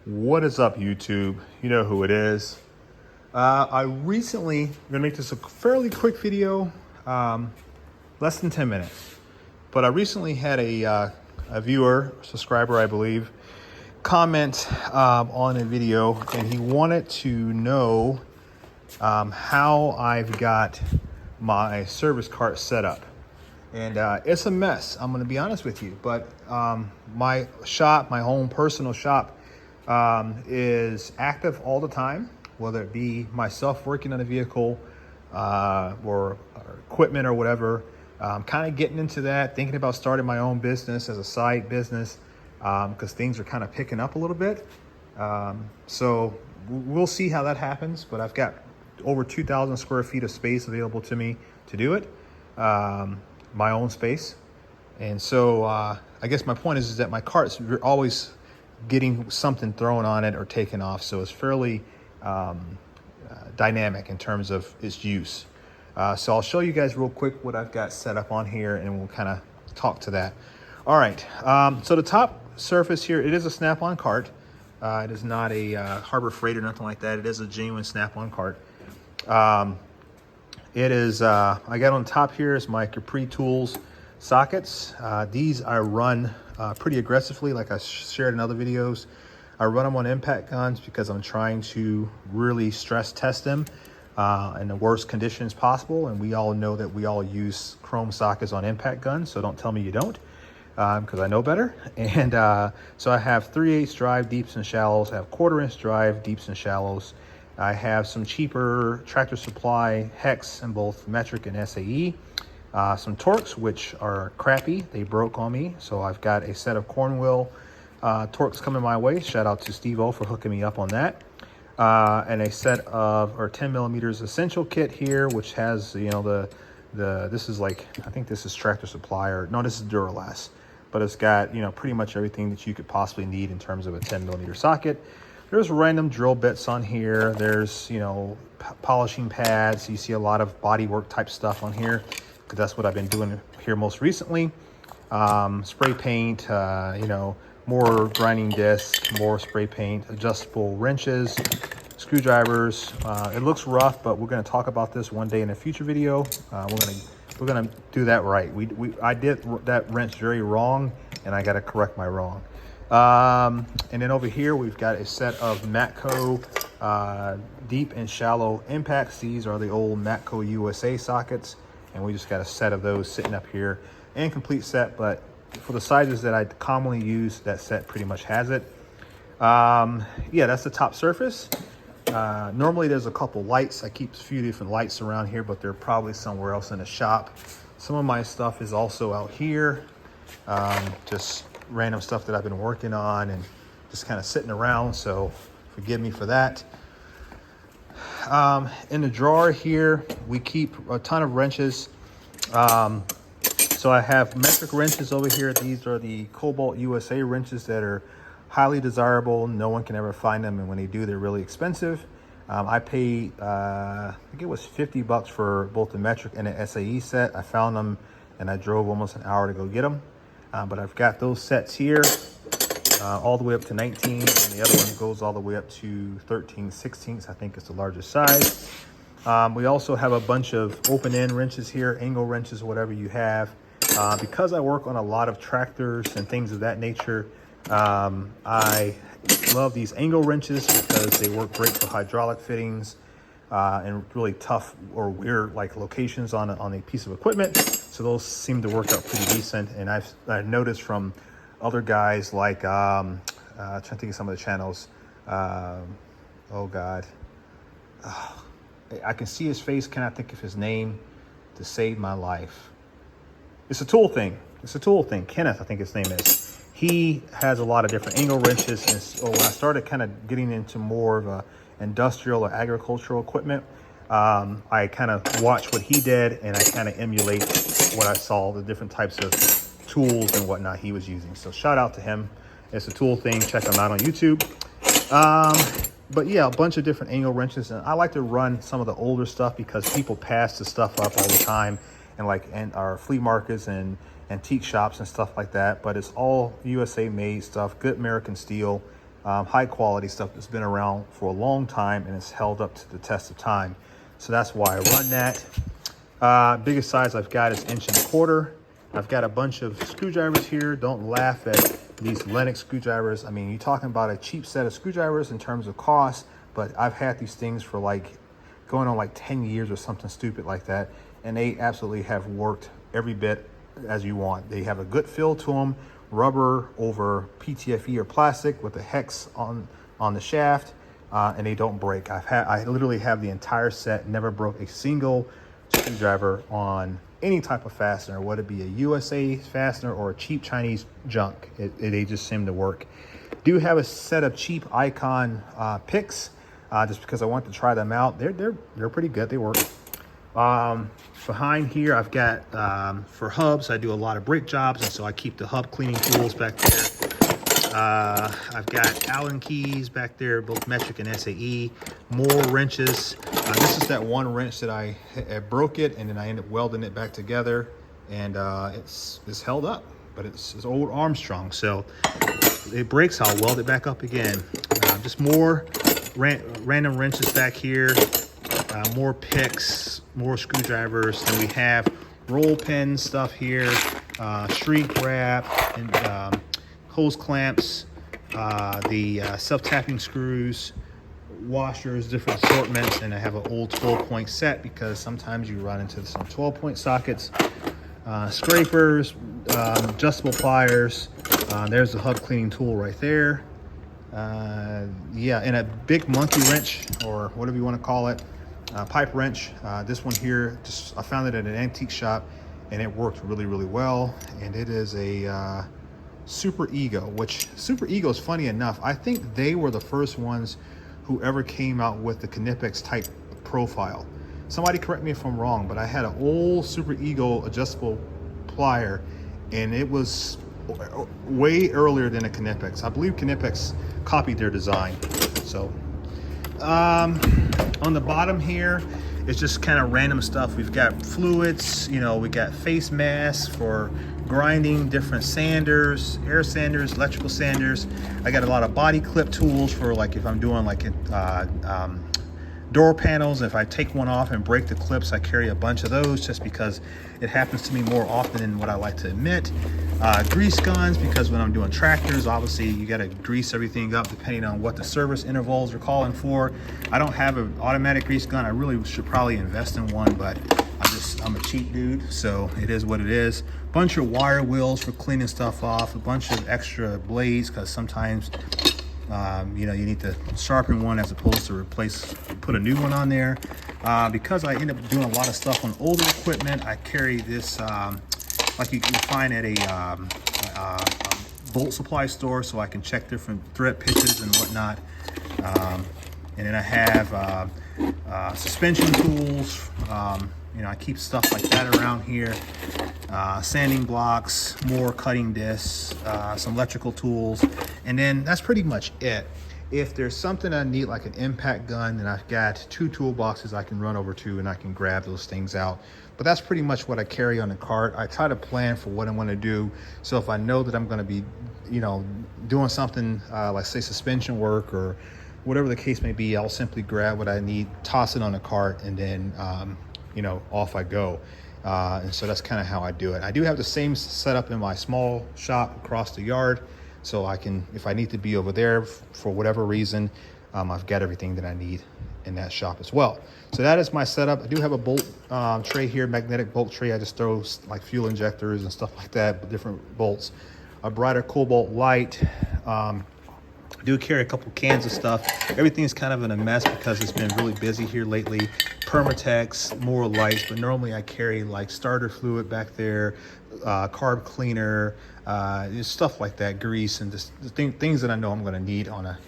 What is up, YouTube? You know who it is. I recently, I'm gonna make this a fairly quick video, less than 10 minutes. But I recently had a viewer, subscriber, I believe, comment on a video, and he wanted to know how I've got my service cart set up. And it's a mess, I'm gonna be honest with you. But my shop, my own personal shop, is active all the time, whether it be myself working on a vehicle or equipment or whatever. Kind of getting into that, thinking about starting my own business as a side business because things are kind of picking up a little bit. So we'll see how that happens, but I've got over 2,000 square feet of space available to me to do it, my own space. And so I guess my point is that my cart's always getting something thrown on it or taken off, so it's fairly dynamic in terms of its use. So I'll show you guys real quick what I've got set up on here, and we'll kind of talk to that. All right, so the top surface here, it is a Snap-on cart. It is not a Harbor Freight or nothing like that. It is a genuine Snap-on cart. It is, I got on top here is my Capri Tools sockets. These I run pretty aggressively, like I shared in other videos. I run them on impact guns because I'm trying to really stress test them in the worst conditions possible. And we all know that we all use chrome sockets on impact guns, so don't tell me you don't, because I know better. And so I have 3/8 drive deeps and shallows. I have 1/4 inch drive deeps and shallows. I have some cheaper Tractor Supply hex in both metric and SAE. Some Torx, which are crappy. They broke on me. So I've got a set of Cornwell Torx coming my way. Shout out to Steve-O for hooking me up on that. And a set of, or 10 millimeters essential kit here, which has, you know, this is like, I think this is Tractor Supply, or no, this is Duralast. But it's got, you know, pretty much everything that you could possibly need in terms of a 10 millimeter socket. There's random drill bits on here. There's, you know, polishing pads. You see a lot of bodywork type stuff on here, because that's what I've been doing here most recently. Spray paint, you know, more grinding disc, more spray paint, adjustable wrenches, screwdrivers. It looks rough, but we're going to talk about this one day in a future video. We're gonna do that right. I did that wrench very wrong, and I got to correct my wrong. And then over here we've got a set of Matco deep and shallow impacts. These are the old Matco USA sockets, and we just got a set of those sitting up here. Incomplete set, but for the sizes that I commonly use, that set pretty much has it. Yeah, that's the top surface. Normally there's a couple lights. I keep a few different lights around here, but they're probably somewhere else in the shop. Some of my stuff is also out here. Just random stuff that I've been working on and just kind of sitting around, so forgive me for that. In the drawer here, we keep a ton of wrenches. So I have metric wrenches over here. These are the Cobalt USA wrenches that are highly desirable. No one can ever find them, and when they do, they're really expensive. I paid, I think it was 50 bucks for both the metric and the SAE set. I found them, and I drove almost an hour to go get them. But I've got those sets here, all the way up to 19, and the other one goes all the way up to 13/16. I think it's the largest size. We also have a bunch of open-end wrenches here, angle wrenches, whatever you have. Because I work on a lot of tractors and things of that nature, I love these angle wrenches because they work great for hydraulic fittings and really tough or weird like locations on a piece of equipment. So those seem to work out pretty decent. And I've noticed from other guys like, trying to think of some of the channels. Oh God. I can see his face, cannot think of his name, to save my life. It's a tool thing. It's a tool thing. Kenneth, I think his name is. He has a lot of different angle wrenches. And so when I started kind of getting into more of a industrial or agricultural equipment, I kind of watched what he did, and I kind of emulate what I saw, the different types of tools and whatnot he was using. So shout out to him. It's a tool thing. Check him out on YouTube. But yeah, a bunch of different angle wrenches. And I like to run some of the older stuff because people pass the stuff up all the time, and our flea markets and antique shops and stuff like that. But it's all USA made stuff, good American steel. high quality stuff that's been around for a long time and it's held up to the test of time. So that's why I run that. Biggest size I've got is 1.25 inch. I've got a bunch of screwdrivers here. Don't laugh at these Lennox screwdrivers. I mean, you're talking about a cheap set of screwdrivers in terms of cost, but I've had these things for like going on like 10 years or something stupid like that, and they absolutely have worked every bit as you want. They have a good feel to them, rubber over PTFE or plastic with a hex on the shaft, and they don't break. I literally have the entire set, never broke a single screwdriver on any type of fastener, whether it be a USA fastener or a cheap Chinese junk. They just seem to work. Do have a set of cheap Icon picks, just because I want to try them out. They're pretty good. They work. Behind here, I've got for hubs. I do a lot of brake jobs, and so I keep the hub cleaning tools back there. I've got Allen keys back there, both metric and SAE. More wrenches. This is that one wrench that I broke it, and then I ended up welding it back together, and it's held up. But it's old Armstrong, so it breaks, I'll weld it back up again. Just more random wrenches back here. More picks, more screwdrivers. Then we have roll pin stuff here, shrink wrap, and hose clamps, the self-tapping screws, washers, different assortments, and I have an old 12-point set because sometimes you run into some 12-point sockets, scrapers, adjustable pliers. There's the hub cleaning tool right there. Yeah, and a big monkey wrench, or whatever you want to call it, pipe wrench. This one here, I found it at an antique shop, and it worked really, really well. And it is a Super Ego, which Super Ego is, funny enough, I think they were the first ones who ever came out with the Knipex type profile. Somebody correct me if I'm wrong, but I had an old Super Ego adjustable plier, and it was way earlier than a Knipex. I believe Knipex copied their design. So on the bottom here, it's just kind of random stuff. We've got fluids, you know, we got face masks for grinding, different sanders, air sanders, electrical sanders. I got a lot of body clip tools for, like, if I'm doing like door panels. If I take one off and break the clips, I carry a bunch of those just because it happens to me more often than what I like to admit. Grease guns, because when I'm doing tractors, obviously you got to grease everything up depending on what the service intervals are calling for. I don't have an automatic grease gun. I really should probably invest in one, but I'm a cheap dude, so it is what it is. Bunch of wire wheels for cleaning stuff off, a bunch of extra blades, because sometimes you know, you need to sharpen one as opposed to put a new one on there. Because I end up doing a lot of stuff on older equipment, I carry this like you can find at a bolt supply store, so I can check different thread pitches and whatnot. And then I have suspension tools. You know, I keep stuff like that around here. Sanding blocks, more cutting discs, some electrical tools, and then that's pretty much it. If there's something I need, like an impact gun, then I've got 2 toolboxes I can run over to, and I can grab those things out. But that's pretty much what I carry on the cart. I try to plan for what I'm going to do. So if I know that I'm going to be, you know, doing something like, say, suspension work or whatever the case may be, I'll simply grab what I need, toss it on the cart, and then you know, off I go. And so that's kind of how I do it. I do have the same setup in my small shop across the yard, so I can, if I need to be over there for whatever reason, I've got everything that I need in that shop as well. So that is my setup. I do have a bolt tray here, magnetic bolt tray. I just throw like fuel injectors and stuff like that, but different bolts. A brighter cobalt light. I do carry a couple cans of stuff. Everything's kind of in a mess because it's been really busy here lately. Permatex, more lights, but normally I carry like starter fluid back there, carb cleaner, just stuff like that, grease, and just things that I know I'm going to need on a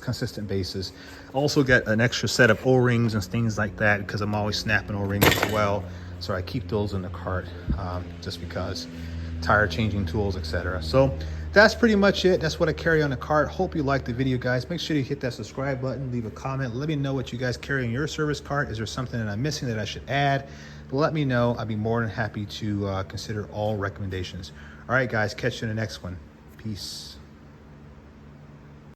consistent basis. Also got an extra set of O-rings and things like that because I'm always snapping O-rings as well. So I keep those in the cart just because. Tire changing tools, etc. So that's pretty much it. That's what I carry on the cart. Hope you liked the video, guys. Make sure you hit that subscribe button, leave a comment, let me know what you guys carry in your service cart. Is there something that I'm missing that I should add? Let me know. I'd be more than happy to consider all recommendations. All right, guys, catch you in the next one. Peace.